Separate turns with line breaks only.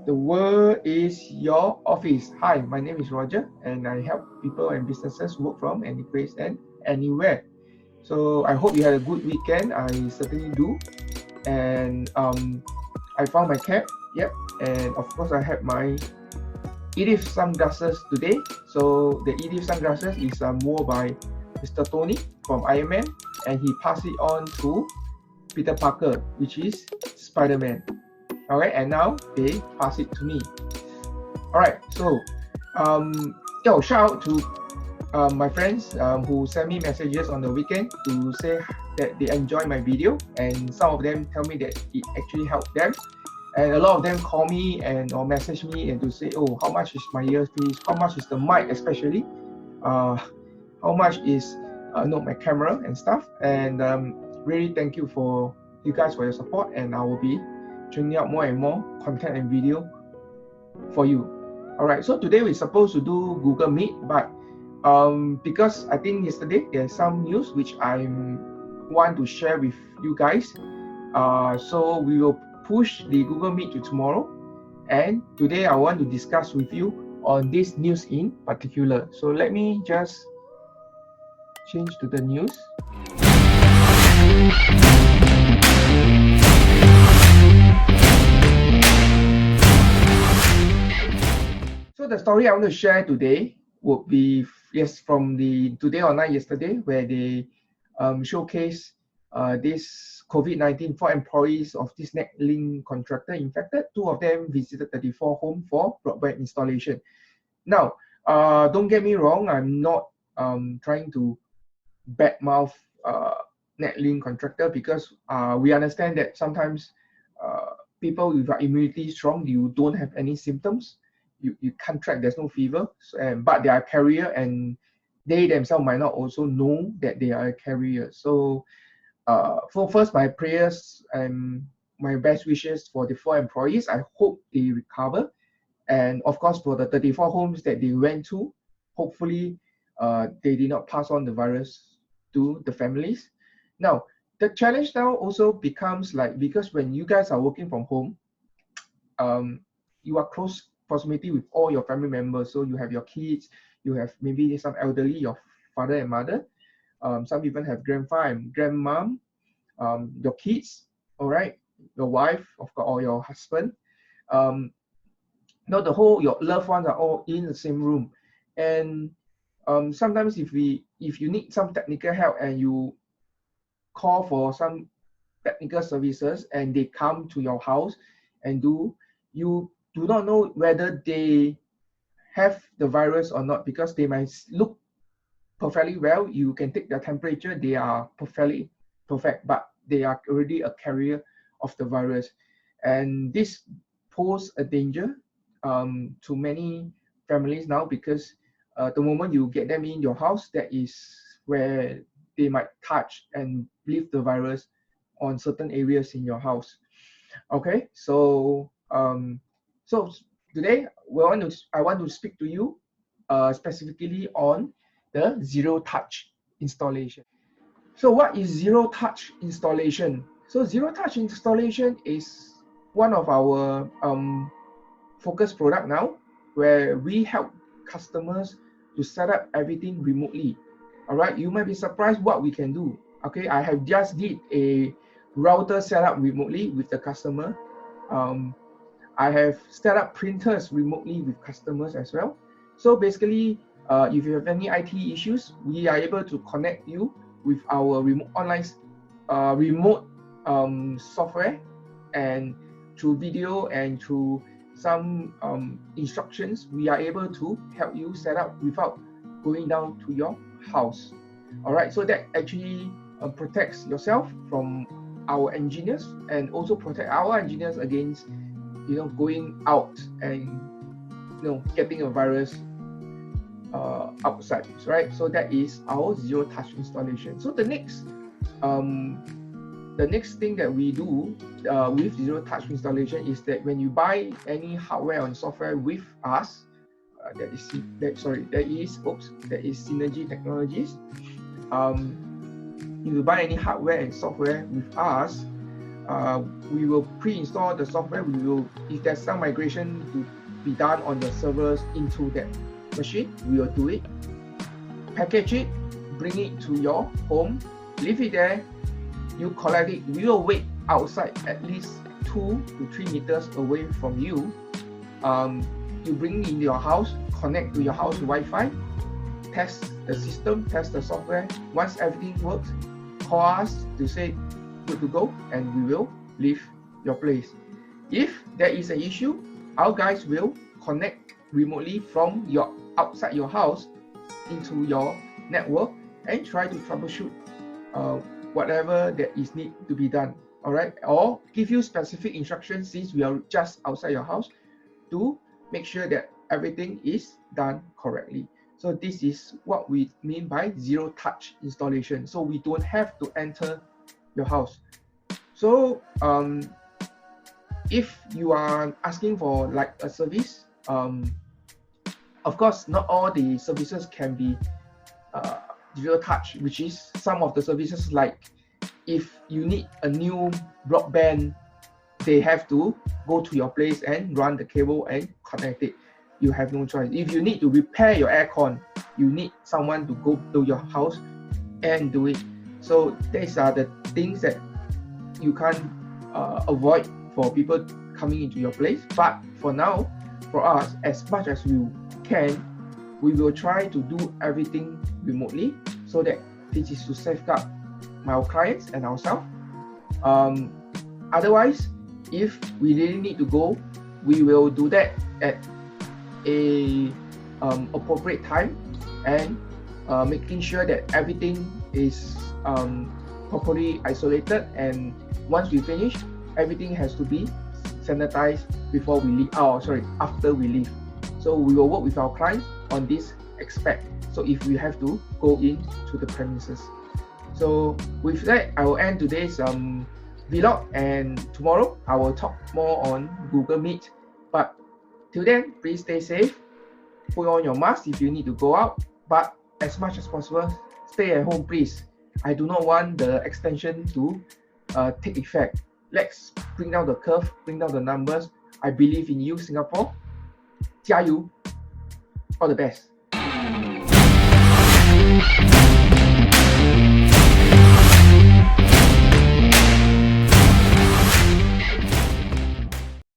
The world is your office. Hi, my name is Roger, and I help people and businesses work from any place and anywhere. So I hope you had a good weekend. I certainly do. And I found my cap. Yep. And of course, I have my Edith sunglasses today. So the Edith sunglasses is worn by Mr. Tony from Iron Man, and he passed it on to Peter Parker, which is Spider-Man. All right, and now they pass it to me. All right, so shout out to my friends who sent me messages on the weekend to say that they enjoy my video, and some of them tell me that it actually helped them, and a lot of them call me or message me and to say, oh, how much is my earpiece, how much is the mic especially, how much is my camera and stuff, and really thank you for you guys for your support, and I will be bringing out more and more content and video for you. All right, so today we're supposed to do Google Meet, but because I think yesterday there's some news which I want to share with you guys, so we will push the Google Meet to tomorrow, and today I want to discuss with you on this news in particular. So let me just change to the news. So the story I want to share today would be from the today or night yesterday, where they showcase this COVID-19 4 employees of this NetLink contractor infected. 2 of them visited 34 homes for broadband installation. Now, don't get me wrong, I'm not trying to badmouth NetLink contractor, because we understand that sometimes people with immunity strong, you don't have any symptoms. You can't track, there's no fever, but they are a carrier, and they themselves might not also know that they are a carrier. So for first, my prayers and my best wishes for the 4 employees. I hope they recover, and of course for the 34 homes that they went to, hopefully they did not pass on the virus to the families. Now the challenge now also becomes like, because when you guys are working from home, you are close proximity with all your family members. So you have your kids, you have maybe some elderly, your father and mother, some even have grandpa and grandmom, your kids, all right, your wife, of course, or your husband. Your loved ones are all in the same room, and sometimes if you need some technical help and you call for some technical services and they come to your house and you do not know whether they have the virus or not, because they might look perfectly well. You can take their temperature, they are perfect, but they are already a carrier of the virus. And this poses a danger to many families now, because the moment you get them in your house, that is where they might touch and leave the virus on certain areas in your house. Okay, so so today I want to speak to you specifically on the zero touch installation. So what is zero touch installation? So zero touch installation is one of our focus product now, where we help customers to set up everything remotely. All right, you might be surprised what we can do. Okay, I have just did a router setup remotely with the customer. I have set up printers remotely with customers as well. So basically, if you have any IT issues, we are able to connect you with our remote online software, and through video and through some instructions, we are able to help you set up without going down to your house. All right, so that actually protects yourself from our engineers, and also protect our engineers against going out and getting a virus outside, right? So that is our zero touch installation. So the next thing that we do with zero touch installation is that when you buy any hardware and software with us, that is Synergy Technologies. If you buy any hardware and software with us, we will pre-install the software. We will, if there's some migration to be done on the servers into that machine, we will do it. Package it, bring it to your home, leave it there, you collect it. We will wait outside at least 2 to 3 meters away from you. You bring it in your house, connect to your house Wi-Fi, test the system, test the software. Once everything works, call us to say good to go, and we will leave your place. If there is an issue, our guys will connect remotely from your outside your house into your network and try to troubleshoot whatever that is need to be done. All right, or give you specific instructions since we are just outside your house to make sure that everything is done correctly. So this is what we mean by zero touch installation. So we don't have to enter your house. So if you are asking for like a service, of course not all the services can be zero touch, which is some of the services, like if you need a new broadband, they have to go to your place and run the cable and connect it. You have no choice. If you need to repair your aircon, you need someone to go to your house and do it. So these are the things that you can't avoid for people coming into your place. But for now, for us, as much as we can, we will try to do everything remotely, so that this is to safeguard our clients and ourselves. Otherwise, if we really need to go, we will do that at a appropriate time, and making sure that everything is properly isolated. And once we finish, everything has to be sanitized before we leave. After we leave. So we will work with our clients on this aspect. So if we have to go into the premises. So with that, I will end today's vlog, and tomorrow I will talk more on Google Meet. But till then, please stay safe. Put on your mask if you need to go out, but as much as possible, stay at home, please. I do not want the extension to take effect. Let's bring down the curve, bring down the numbers. I believe in you, Singapore. 加油! All the best.